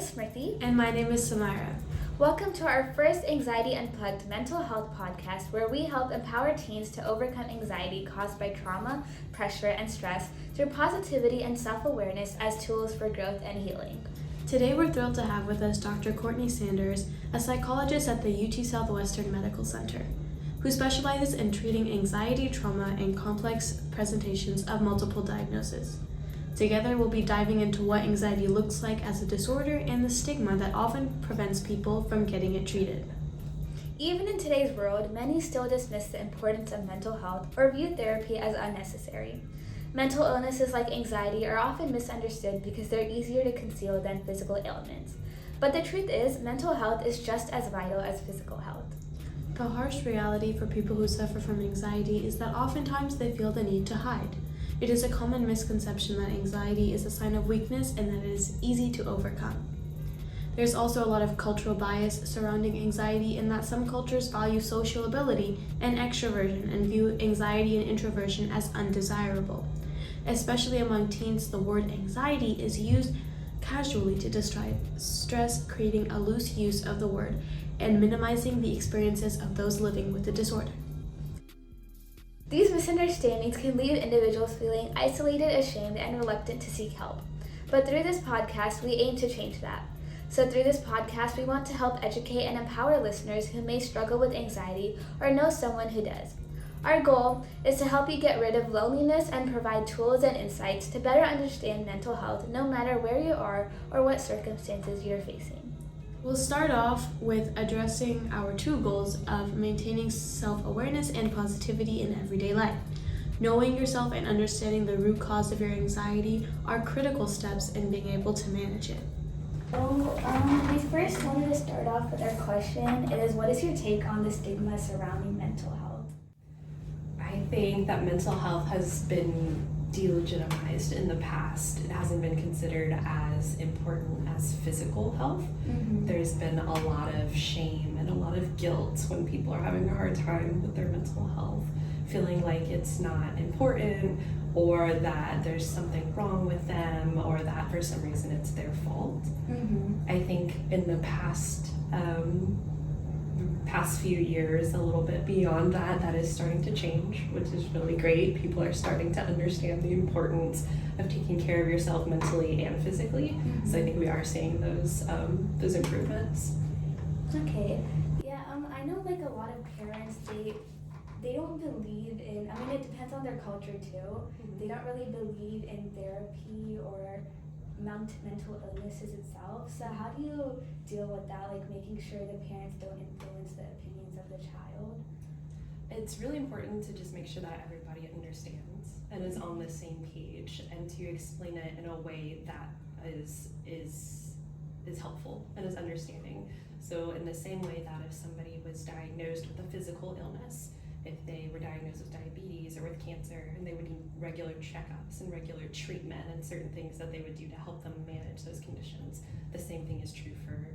is Smriti. And my name is Samira. Welcome to our first Anxiety Unplugged mental health podcast, where we help empower teens to overcome anxiety caused by trauma, pressure, and stress through positivity and self-awareness as tools for growth and healing. Today we're thrilled to have with us Dr. Courtney Sanders, a psychologist at the UT Southwestern Medical Center, who specializes in treating anxiety, trauma, and complex presentations of multiple diagnoses. Together, we'll be diving into what anxiety looks like as a disorder and the stigma that often prevents people from getting it treated. Even in today's world, many still dismiss the importance of mental health or view therapy as unnecessary. Mental illnesses like anxiety are often misunderstood because they're easier to conceal than physical ailments. But the truth is, mental health is just as vital as physical health. The harsh reality for people who suffer from anxiety is that oftentimes they feel the need to hide. It is a common misconception that anxiety is a sign of weakness and that it is easy to overcome. There's also a lot of cultural bias surrounding anxiety in that some cultures value social ability and extroversion and view anxiety and introversion as undesirable. Especially among teens, the word anxiety is used casually to describe stress, creating a loose use of the word and minimizing the experiences of those living with the disorder. These misunderstandings can leave individuals feeling isolated, ashamed, and reluctant to seek help. But through this podcast, we aim to change that. So through this podcast, we want to help educate and empower listeners who may struggle with anxiety or know someone who does. Our goal is to help you get rid of loneliness and provide tools and insights to better understand mental health no matter where you are or what circumstances you're facing. We'll start off with addressing our two goals of maintaining self-awareness and positivity in everyday life. Knowing yourself and understanding the root cause of your anxiety are critical steps in being able to manage it. So, we first wanted to start off with our question is, what is your take on the stigma surrounding mental health? I think that mental health has been delegitimized in the past. It hasn't been considered as important as physical health. There's been a lot of shame and a lot of guilt when people are having a hard time with their mental health, feeling like it's not important or that there's something wrong with them or that for some reason it's their fault. I think in the past few years, a little bit beyond that, that is starting to change, which is really great. People are starting to understand the importance of taking care of yourself mentally and physically. So I think we are seeing those improvements. Okay. Yeah, I know like a lot of parents, they don't believe in, it depends on their culture too. They don't really believe in therapy or mental illnesses itself. So how do you deal with that, like making sure the parents don't influence the opinions of the child? It's really important to just make sure that everybody understands and is on the same page, and to explain it in a way that is helpful and is understanding. So in the same way that if somebody was diagnosed with a physical illness, if they were diagnosed with diabetes or with cancer, and they would need regular checkups and regular treatment and certain things that they would do to help them manage those conditions, the same thing is true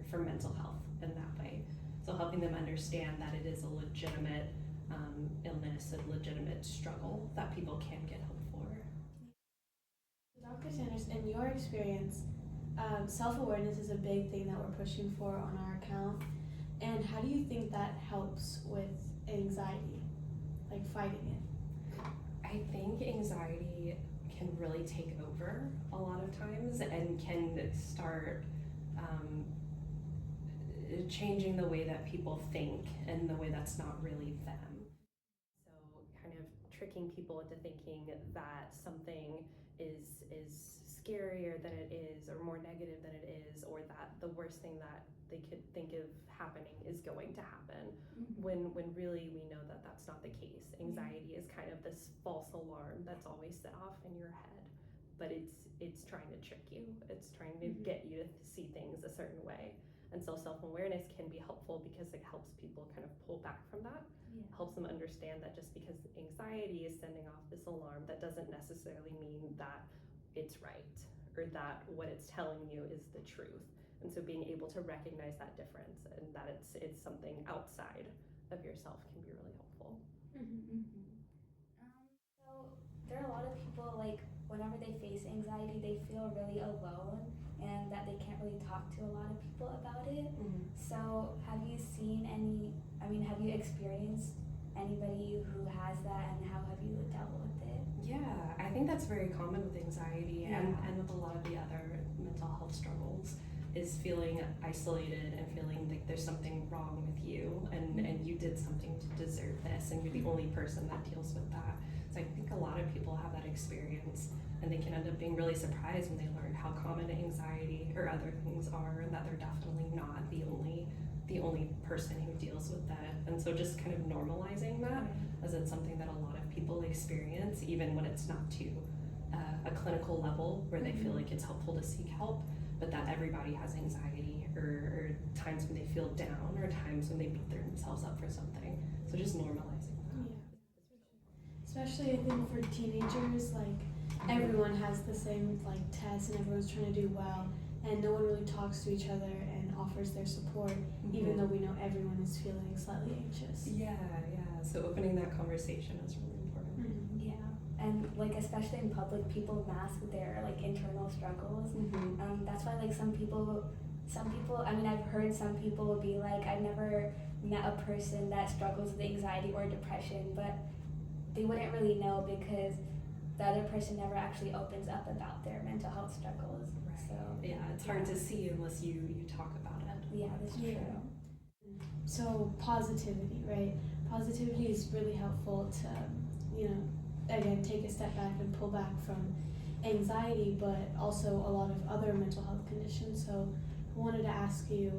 for mental health in that way. So helping them understand that it is a legitimate illness, a legitimate struggle that people can get help for. Dr. Sanders, in your experience, self-awareness is a big thing that we're pushing for on our account. And how do you think that helps with anxiety, like fighting it? I think anxiety can really take over a lot of times and can start changing the way that people think and the way that's not really them. So kind of tricking people into thinking that something is scarier than it is, or more negative than it is, or that the worst thing that they could think of happening is going to happen, when really we know that that's not the case. Anxiety is kind of this false alarm that's always set off in your head, but it's trying to trick you. It's trying to get you to see things a certain way. And so self-awareness can be helpful because it helps people kind of pull back from that. Helps them understand that just because anxiety is sending off this alarm, that doesn't necessarily mean that it's right or that what it's telling you is the truth. And so being able to recognize that difference and that it's something outside of yourself can be really helpful. So there are a lot of people, like whenever they face anxiety, they feel really alone. and that they can't really talk to a lot of people about it. Mm-hmm. So have you seen have you experienced anybody who has that, and how have you dealt with it? Yeah, I think that's very common with anxiety and with a lot of the other mental health struggles, is feeling isolated and feeling like there's something wrong with you, and you did something to deserve this, and you're the only person that deals with that. So I think a lot of people have that experience, and they can end up being really surprised when they learn how common anxiety or other things are, and that they're definitely not the only person who deals with that. And so just kind of normalizing that, as it's something that a lot of people experience, even when it's not to a clinical level where they feel like it's helpful to seek help, but that everybody has anxiety or times when they feel down or times when they beat themselves up for something. So just normalizing that. Yeah. Especially I think for teenagers, like everyone has the same like tests and everyone's trying to do well, and no one really talks to each other and offers their support, even though we know everyone is feeling slightly anxious. Yeah. So opening that conversation is really important. Yeah, and like especially in public, people mask their like internal struggles. That's why like some people, I've heard some people will be like, I've never met a person that struggles with anxiety or depression, but they wouldn't really know because the other person never actually opens up about their mental health struggles. Right. So yeah, it's hard to see unless you talk about it. Yeah, that's true. So positivity, right? Positivity is really helpful to, again, take a step back and pull back from anxiety, but also a lot of other mental health conditions. So I wanted to ask you,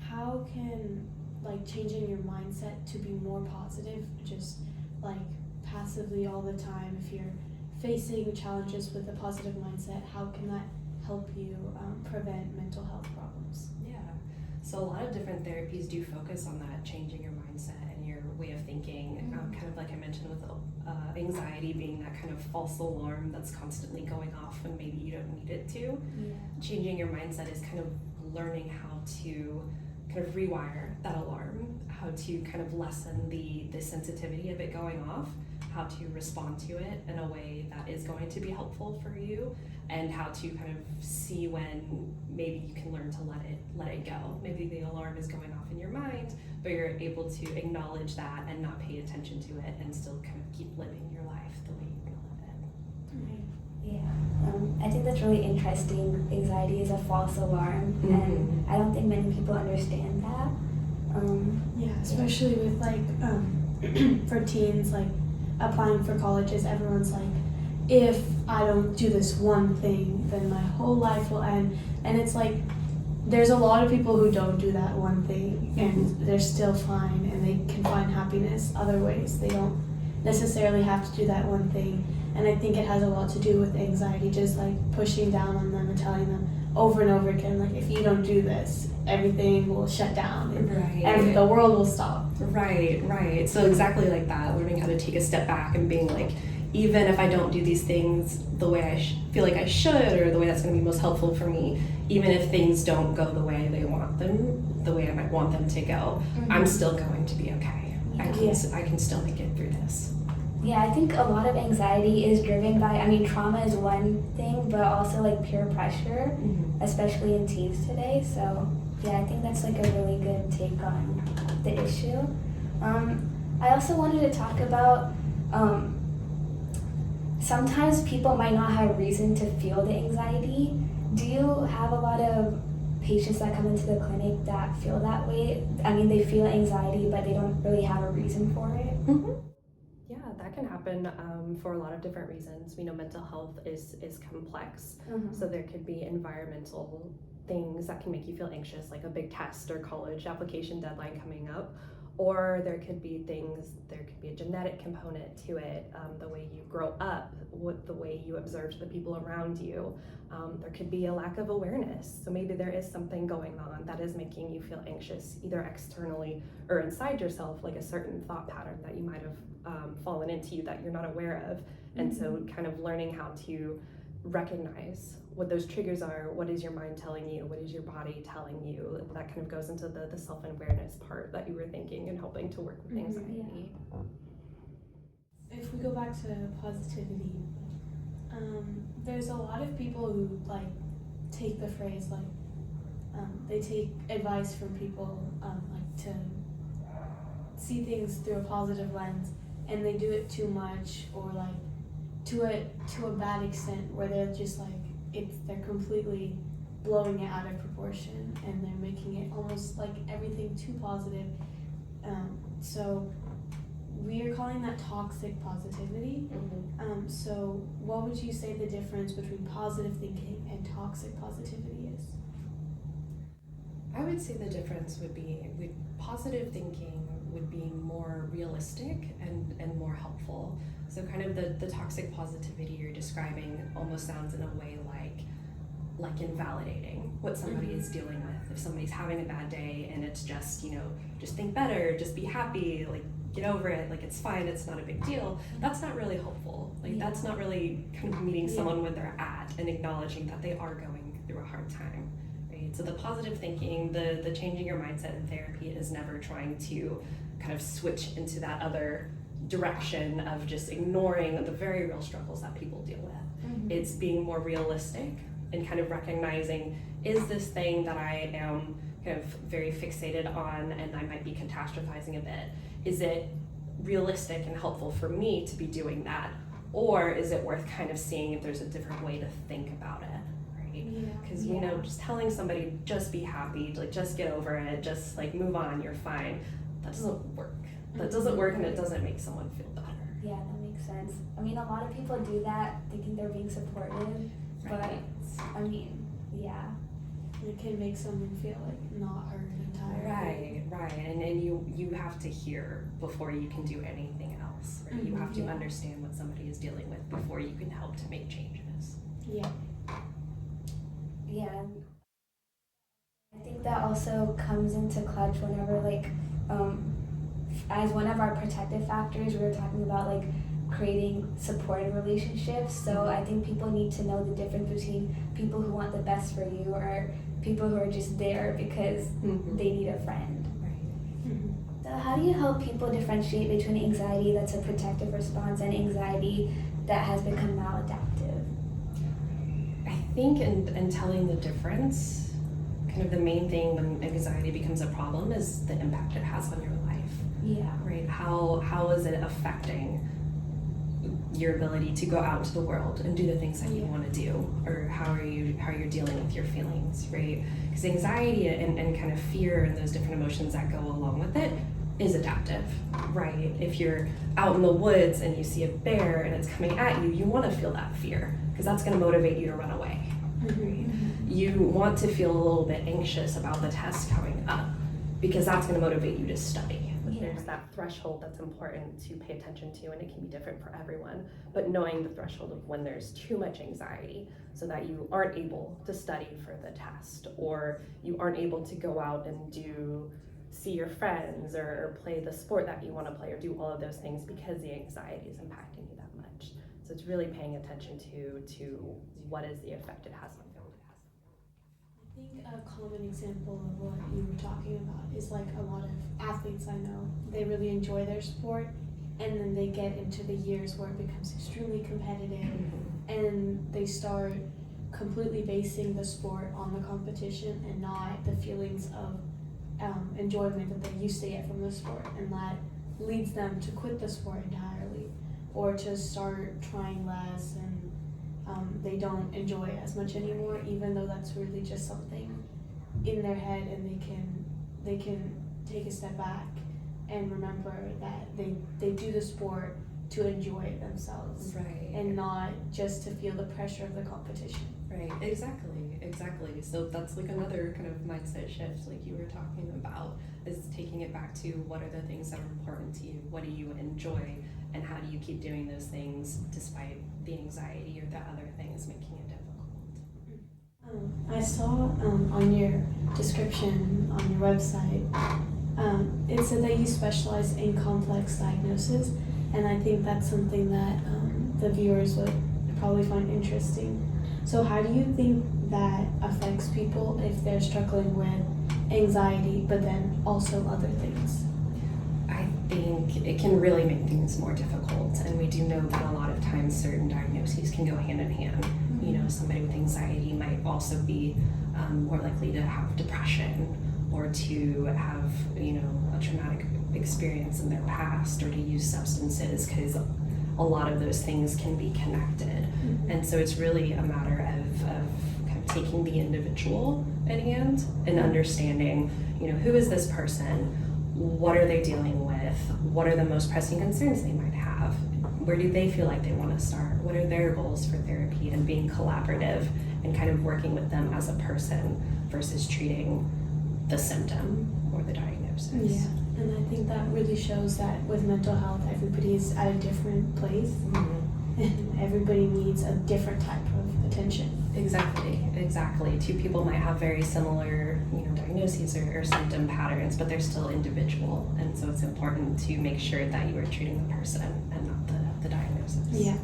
how can like changing your mindset to be more positive, just like passively all the time, if you're facing challenges with a positive mindset, how can that help you prevent mental health problems? Yeah. So a lot of different therapies do focus on that, changing your mindset and your way of thinking, kind of like I mentioned with anxiety being that kind of false alarm that's constantly going off when maybe you don't need it to. Changing your mindset is kind of learning how to kind of rewire that alarm, how to kind of lessen the sensitivity of it going off, how to respond to it in a way that is going to be helpful for you, and how to kind of see when maybe you can learn to let it go. Maybe the alarm is going off in your mind, but you're able to acknowledge that and not pay attention to it and still kind of keep living your life the way you want to live it. Yeah, I think that's really interesting. Anxiety is a false alarm, and I don't think many people understand that. Especially with like for teens, like applying for colleges, everyone's like, if I don't do this one thing, then my whole life will end. And it's like, there's a lot of people who don't do that one thing and they're still fine and they can find happiness other ways. They don't necessarily have to do that one thing. And I think it has a lot to do with anxiety, just like pushing down on them and telling them over and over again, like, if you don't do this, everything will shut down and the world will stop. Right. So exactly like that, learning how to take a step back and being like, even if I don't do these things the way I feel like I should, or the way that's going to be most helpful for me, even if things don't go the way they want them, the way I might want them to go, I'm still going to be okay. I can still make it through this. Yeah, I think a lot of anxiety is driven by, trauma is one thing, but also like peer pressure, especially in teens today. So yeah, I think that's like a really good take on the issue. I also wanted to talk about sometimes people might not have reason to feel the anxiety. Do you have a lot of patients that come into the clinic that feel that way? They feel anxiety, but they don't really have a reason for it. Yeah, that can happen for a lot of different reasons. We know mental health is complex, so there could be environmental things that can make you feel anxious, like a big test or college application deadline coming up, or there could be a genetic component to it, the way you grow up, the way you observe the people around you. There could be a lack of awareness, so maybe there is something going on that is making you feel anxious, either externally or inside yourself, like a certain thought pattern that you might have fallen into that you're not aware of. And so kind of learning how to recognize what those triggers are, what is your mind telling you, what is your body telling you, that kind of goes into the self-awareness part that you were thinking and helping to work with anxiety. If we go back to positivity, there's a lot of people who like take the phrase like they take advice from people like to see things through a positive lens, and they do it too much or like to a bad extent where they're just like they're completely blowing it out of proportion and they're making it almost like everything too positive. So we are calling that toxic positivity. So what would you say the difference between positive thinking and toxic positivity is? I would say the difference would be positive thinking would be more realistic and more helpful. So kind of the toxic positivity you're describing almost sounds in a way like invalidating what somebody is dealing with. If somebody's having a bad day and it's just, just think better, just be happy, like get over it, like it's fine, it's not a big deal, that's not really helpful. Like that's not really kind of meeting someone where they're at and acknowledging that they are going through a hard time. So the positive thinking, the changing your mindset in therapy is never trying to kind of switch into that other direction of just ignoring the very real struggles that people deal with. It's being more realistic and kind of recognizing, is this thing that I am kind of very fixated on and I might be catastrophizing a bit, is it realistic and helpful for me to be doing that? Or is it worth kind of seeing if there's a different way to think about it? Because just telling somebody just be happy, like just get over it, just like move on, you're fine, that doesn't work. That doesn't work, and it doesn't make someone feel better. Yeah, that makes sense. I mean, a lot of people do that thinking they're being supportive, but I mean, it can make someone feel like not heard entirely. Right, and you have to hear before you can do anything else. Right? You have to understand what somebody is dealing with before you can help to make changes. Yeah, I think that also comes into clutch whenever as one of our protective factors, we were talking about like creating supportive relationships. So I think people need to know the difference between people who want the best for you or people who are just there because they need a friend. So how do you help people differentiate between anxiety that's a protective response and anxiety that has become maladaptive? I think in telling the difference, kind of the main thing when anxiety becomes a problem is the impact it has on your life. Right? How is it affecting your ability to go out into the world and do the things that you want to do, or how you're dealing with your feelings, right? Because anxiety and kind of fear and those different emotions that go along with it is adaptive, right? If you're out in the woods and you see a bear and it's coming at you, you want to feel that fear because that's going to motivate you to run away. Right? You want to feel a little bit anxious about the test coming up because that's going to motivate you to study. There's that threshold that's important to pay attention to, and it can be different for everyone, but knowing the threshold of when there's too much anxiety so that you aren't able to study for the test, or you aren't able to go out and see your friends or play the sport that you want to play or do all of those things because the anxiety is impacting you that much. So it's really paying attention to what is the effect it has on you. I think a common example of what you were talking about is like a lot of athletes I know, they really enjoy their sport and then they get into the years where it becomes extremely competitive and they start completely basing the sport on the competition and not the feelings of enjoyment that they used to get from the sport, and that leads them to quit the sport entirely or to start trying less, and they don't enjoy it as much anymore, even though that's really just something in their head, and they can take a step back and remember that they do the sport to enjoy it themselves, right, and not just to feel the pressure of the competition. Right, exactly. So that's like another kind of mindset shift like you were talking about, is taking it back to what are the things that are important to you, what do you enjoy, and how do you keep doing those things despite the anxiety or the other things making it difficult. I saw on your description on your website, it said that you specialize in complex diagnosis, and I think that's something that the viewers would probably find interesting. So how do you think that affects people if they're struggling with anxiety, but then also other things? I think it can really make things more difficult. And we do know that a lot of times certain diagnoses can go hand in hand. You know, somebody with anxiety might also be more likely to have depression or to have, you know, a traumatic experience in their past, or to use substances, because a lot of those things can be connected. And so it's really a matter of kind of taking the individual at hand and understanding, you know, who is this person? What are they dealing with? What are the most pressing concerns they might have? Where do they feel like they want to start? What are their goals for therapy? And being collaborative and kind of working with them as a person versus treating the symptom or the diagnosis. Yeah, and I think that really shows that with mental health, everybody is at a different place, and everybody needs a different type of attention. Exactly. Two people might have very similar, you know, diagnoses or symptom patterns, but they're still individual, and so it's important to make sure that you are treating the person and not the diagnosis. Yeah.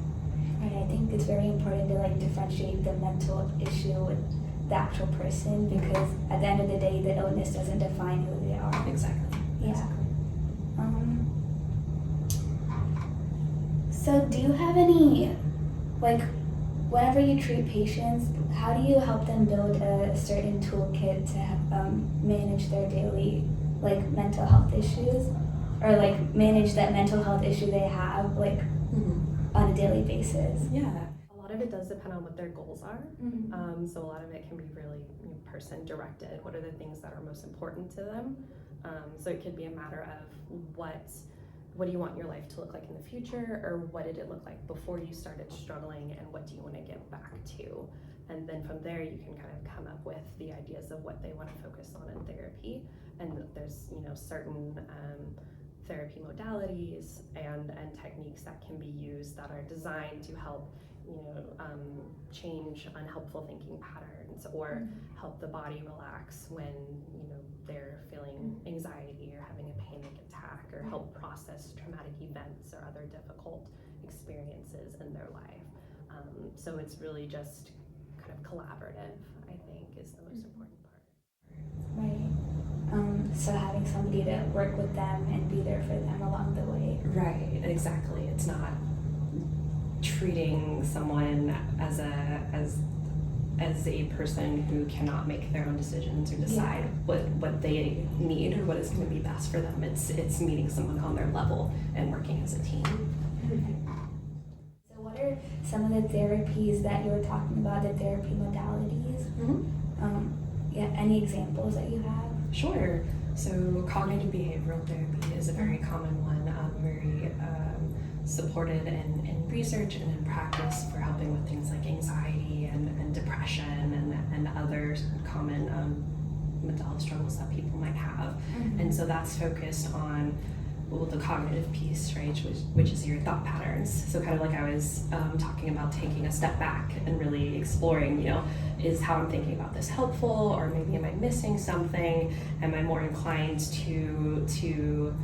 Right, I think it's very important to like differentiate the mental issue with the actual person, because at the end of the day, the illness doesn't define who they are. Exactly. Yeah. So do you have any, like, whenever you treat patients, how do you help them build a certain toolkit to manage their daily, like, mental health issues, or like manage that mental health issue they have, like, on a daily basis? Yeah. A lot of it does depend on what their goals are. So a lot of it can be really person directed. What are the things that are most important to them? So it could be a matter of what do you want your life to look like in the future, or what did it look like before you started struggling, and what do you want to get back to? And then from there you can kind of come up with the ideas of what they want to focus on in therapy. And there's, you know, certain therapy modalities and techniques that can be used that are designed to help, you know, change unhelpful thinking patterns, or help the body relax when, you know, they're feeling anxiety or having a panic attack, or help process traumatic events or other difficult experiences in their life. So it's really just kind of collaborative, I think, is the most important part. Right. So having somebody to work with them and be there for them along the way. Right, exactly. It's not treating someone as a person who cannot make their own decisions or decide what they need or what is going to be best for them. It's meeting someone on their level and working as a team. So what are some of the therapies that you were talking about, the therapy modalities? Any examples that you have? Sure. So cognitive behavioral therapy is a very common one, very supported in research and in practice for helping with things like anxiety and depression and other common mental health struggles that people might have. And so that's focused on the cognitive piece, right, which is your thought patterns. So kind of like I was talking about, taking a step back and really exploring, you know, is how I'm thinking about this helpful, or maybe am I missing something? Am I more inclined to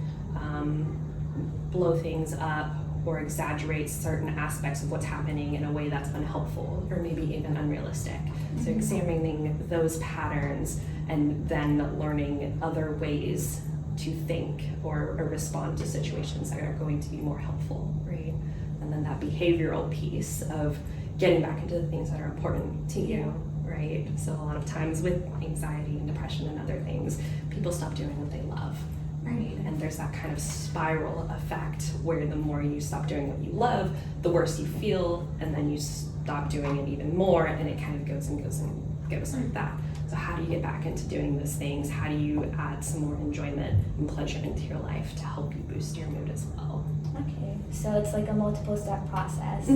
blow things up or exaggerate certain aspects of what's happening in a way that's unhelpful or maybe even unrealistic? So examining those patterns and then learning other ways to think or respond to situations that are going to be more helpful, right? And then that behavioral piece of getting back into the things that are important to you, right? So a lot of times with anxiety and depression and other things, people stop doing what they love, right? And there's that kind of spiral effect where the more you stop doing what you love, the worse you feel, and then you stop doing it even more, and it kind of goes and goes and goes like that. So how do you get back into doing those things? How do you add some more enjoyment and pleasure into your life to help you boost your mood as well? Okay, so it's like a multiple step process.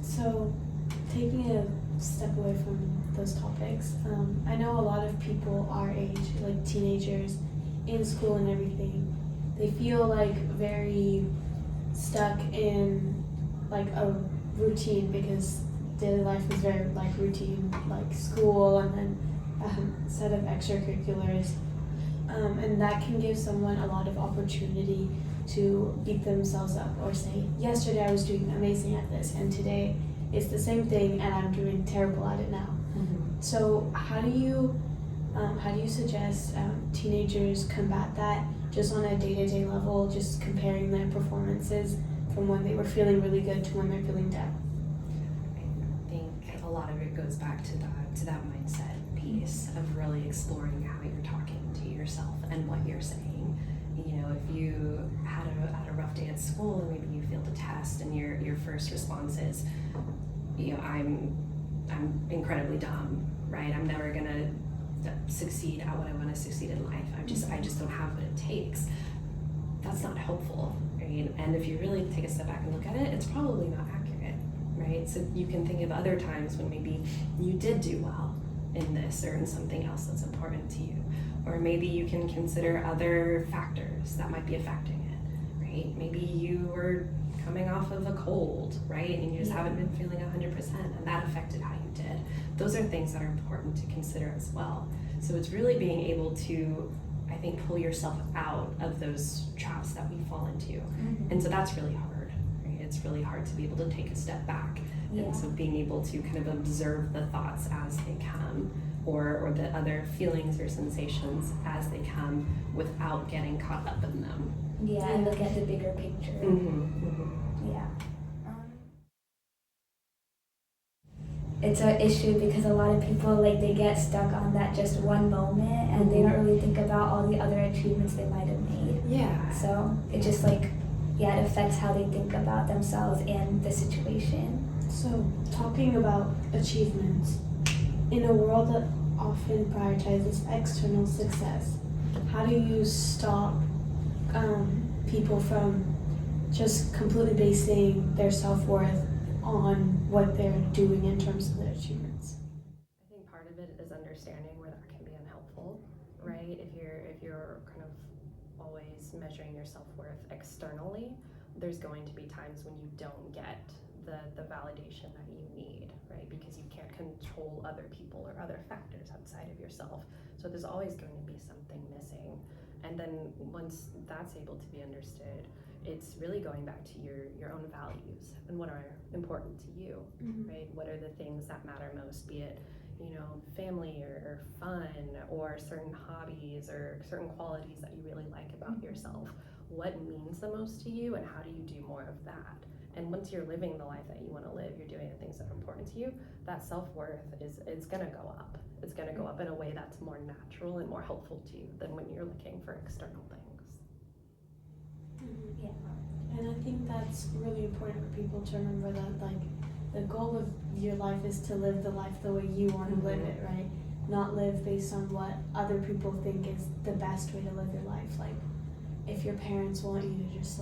So taking a step away from those topics, I know a lot of people our age, like teenagers, in school and everything, they feel like very stuck in like a routine, because daily life is very like routine, like school and then a set of extracurriculars, and that can give someone a lot of opportunity to beat themselves up or say, yesterday I was doing amazing at this and today it's the same thing and I'm doing terrible at it now. So how do you How do you suggest teenagers combat that just on a day-to-day level, just comparing their performances from when they were feeling really good to when they're feeling down? I think a lot of it goes back to that mindset piece of really exploring how you're talking to yourself and what you're saying. You know, if you had a rough day at school and maybe you failed a test and your first response is, you know, I'm incredibly dumb, right? I'm never gonna succeed at what I want to succeed in life. I just don't have what it takes. That's not helpful, right? And if you really take a step back and look at it, it's probably not accurate, right? So you can think of other times when maybe you did do well in this or in something else that's important to you. Or maybe you can consider other factors that might be affecting it, right? Maybe you were coming off of a cold, right? And you just haven't been feeling 100% and that affected how you did. Those are things that are important to consider as well. So it's really being able to, I think, pull yourself out of those traps that we fall into. And so that's really hard, right? It's really hard to be able to take a step back. And so being able to kind of observe the thoughts as they come, or the other feelings or sensations as they come without getting caught up in them. Yeah, and look at the bigger picture. Yeah. It's an issue because a lot of people, like, they get stuck on that just one moment and they don't really think about all the other achievements they might have made. Yeah. So it just it affects how they think about themselves and the situation. So talking about achievements, in a world that often prioritizes external success, how do you stop people from just completely basing their self-worth on what they're doing in terms of their achievements? I think part of it is understanding where that can be unhelpful, right? If you're kind of always measuring your self-worth externally, there's going to be times when you don't get the validation that you need, right? Because you can't control other people or other factors outside of yourself. So there's always going to be something missing. And then once that's able to be understood, it's really going back to your own values and what are important to you, right? What are the things that matter most, be it, you know, family or fun or certain hobbies or certain qualities that you really like about yourself. What means the most to you and how do you do more of that? And once you're living the life that you want to live, you're doing the things that are important to you, that self-worth is going to go up. It's going to go up in a way that's more natural and more helpful to you than when you're looking for external things. Yeah. And I think that's really important for people to remember that, like, the goal of your life is to live the life the way you want to live it, right? Not live based on what other people think is the best way to live your life. Like, if your parents want you to just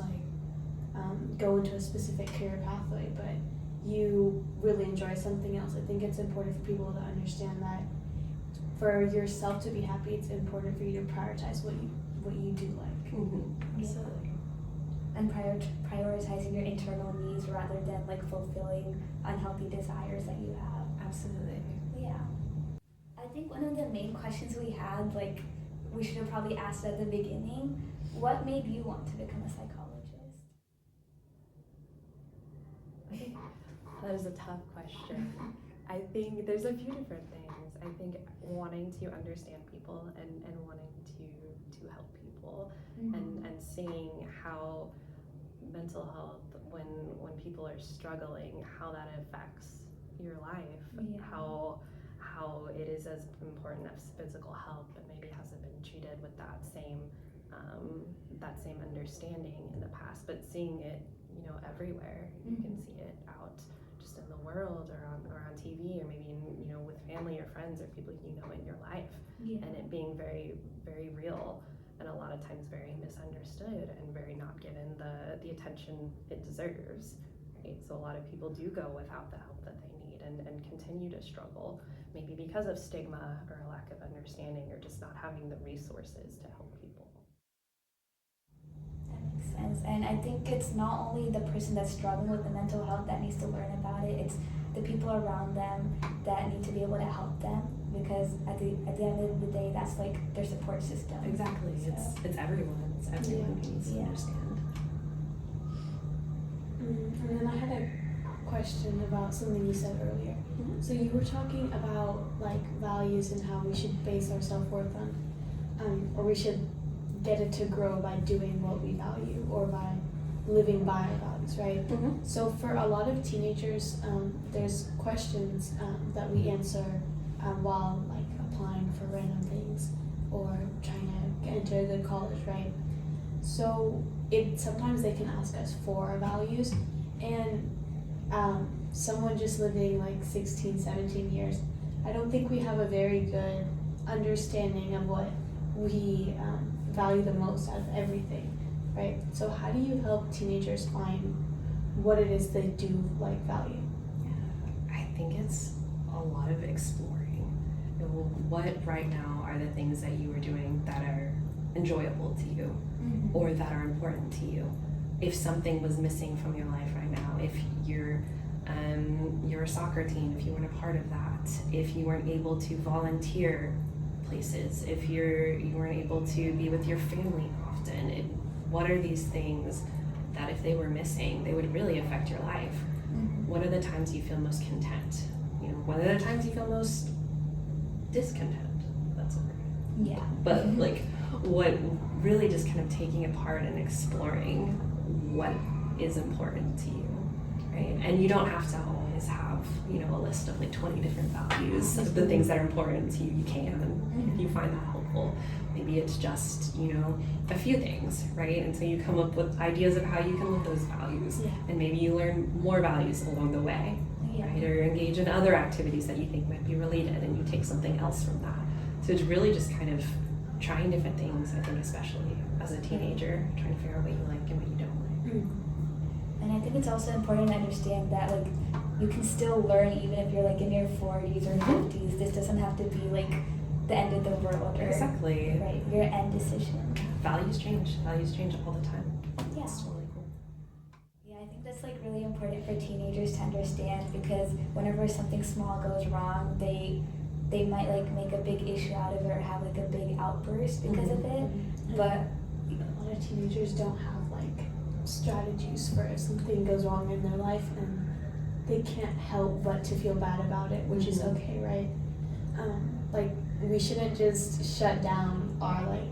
go into a specific career pathway, but you really enjoy something else, I think it's important for people to understand that for yourself to be happy, it's important for you to prioritize what you do like. So, and prioritizing your internal needs rather than fulfilling unhealthy desires that you have. Absolutely. Yeah. I think one of the main questions we had, we should have probably asked at the beginning, what made you want to become a psychologist? That is a tough question. I think there's a few different things. I think wanting to understand people and wanting to help people and seeing how mental health, when people are struggling, how that affects your life, how it is as important as physical health, but maybe hasn't been treated with that same understanding in the past, but seeing it, everywhere. You can see it out just in the world or on TV or maybe with family or friends or people in your life, and it being very, very real and a lot of times very misunderstood and very not given the attention it deserves, right? So a lot of people do go without the help that they need and continue to struggle, maybe because of stigma or a lack of understanding or just not having the resources to help people. That makes sense. And I think it's not only the person that's struggling with the mental health that needs to learn about it, it's the people around them that need to be able to help them, because at the end of the day, that's their support system. Exactly. So. It's everyone. It's everyone who needs to understand. And then I had a question about something you said earlier. So you were talking about like values and how we should base our self-worth on, or we should get it to grow by doing what we value or by living by our values, right? So for a lot of teenagers, there's questions that we answer while like applying for random things or trying to get into a good college, right? So sometimes they can ask us for our values, and someone just living like 16, 17 years, I don't think we have a very good understanding of what we value the most out of everything, right? So how do you help teenagers find what it is they do like value? I think it's a lot of exploring. What right now are the things that you are doing that are enjoyable to you or that are important to you? If something was missing from your life right now, if you're a soccer team, if you weren't a part of that, if you weren't able to volunteer places, if you weren't able to be with your family often, what are these things that if they were missing, they would really affect your life? What are the times you feel most content? What are the times you feel most discontent? That's a word. Yeah. But like, what really just kind of taking apart and exploring what is important to you, right? And you don't have to always have, a list of like 20 different values of the things that are important to you. You can, if you find that helpful. Maybe it's just, a few things, right? And so you come up with ideas of how you can live those values. And maybe you learn more values along the way, right? Or engage in other activities that you think might be related, and you take something else from that. So it's really just kind of trying different things, I think, especially as a teenager, trying to figure out what you like and what you don't like. And I think it's also important to understand that like you can still learn even if you're like in your 40s or 50s. This doesn't have to be like the end of the world or exactly right, your end decision. Values change all the time. Yeah. It's really cool. Yeah, I think that's like really important for teenagers to understand, because whenever something small goes wrong, they might like make a big issue out of it or have like a big outburst because of it. But a lot of teenagers don't have like strategies for if something goes wrong in their life, and they can't help but to feel bad about it, which is okay, right? Like we shouldn't just shut down our like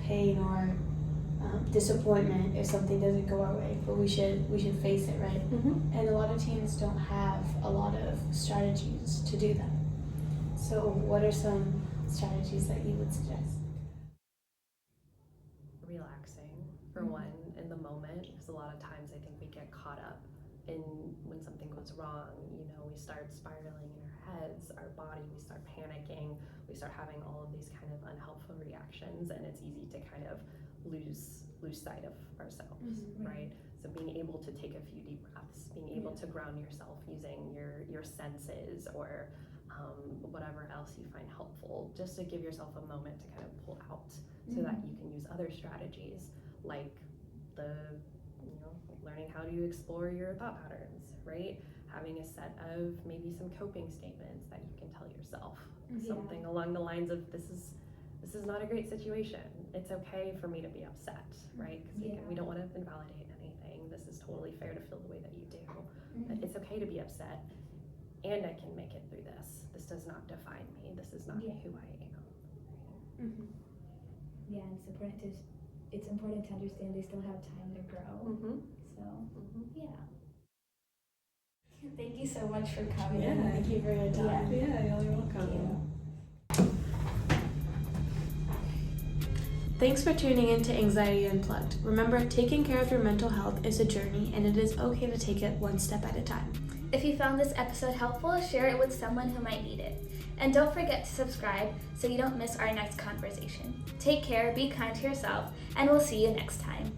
pain or disappointment if something doesn't go our way, but we should face it, right? And a lot of teens don't have a lot of strategies to do that. So what are some strategies that you would suggest? Relaxing, for one, in the moment, because a lot of times I think we get caught up in when something goes wrong, we start spiraling in our heads, our body, we start panicking, we start having all of these kind of unhelpful reactions, and it's easy to kind of lose sight of ourselves, right? So being able to take a few deep breaths, being able to ground yourself using your senses or whatever else you find helpful, just to give yourself a moment to kind of pull out so that you can use other strategies like learning how to explore your thought patterns, right? Having a set of maybe some coping statements that you can tell yourself, something along the lines of this is not a great situation. It's okay for me to be upset, right? Because we don't want to invalidate anything. This is totally fair to feel the way that you do. But it's okay to be upset, and I can make it through this. This does not define me. This is not who I am. Yeah, and it's important to understand they still have time to grow. So yeah. Thank you so much for coming. Yeah, thank you for your time. Yeah, you're welcome. Thanks for tuning in to Anxiety Unplugged. Remember, taking care of your mental health is a journey, and it is okay to take it one step at a time. If you found this episode helpful, share it with someone who might need it. And don't forget to subscribe so you don't miss our next conversation. Take care, be kind to yourself, and we'll see you next time.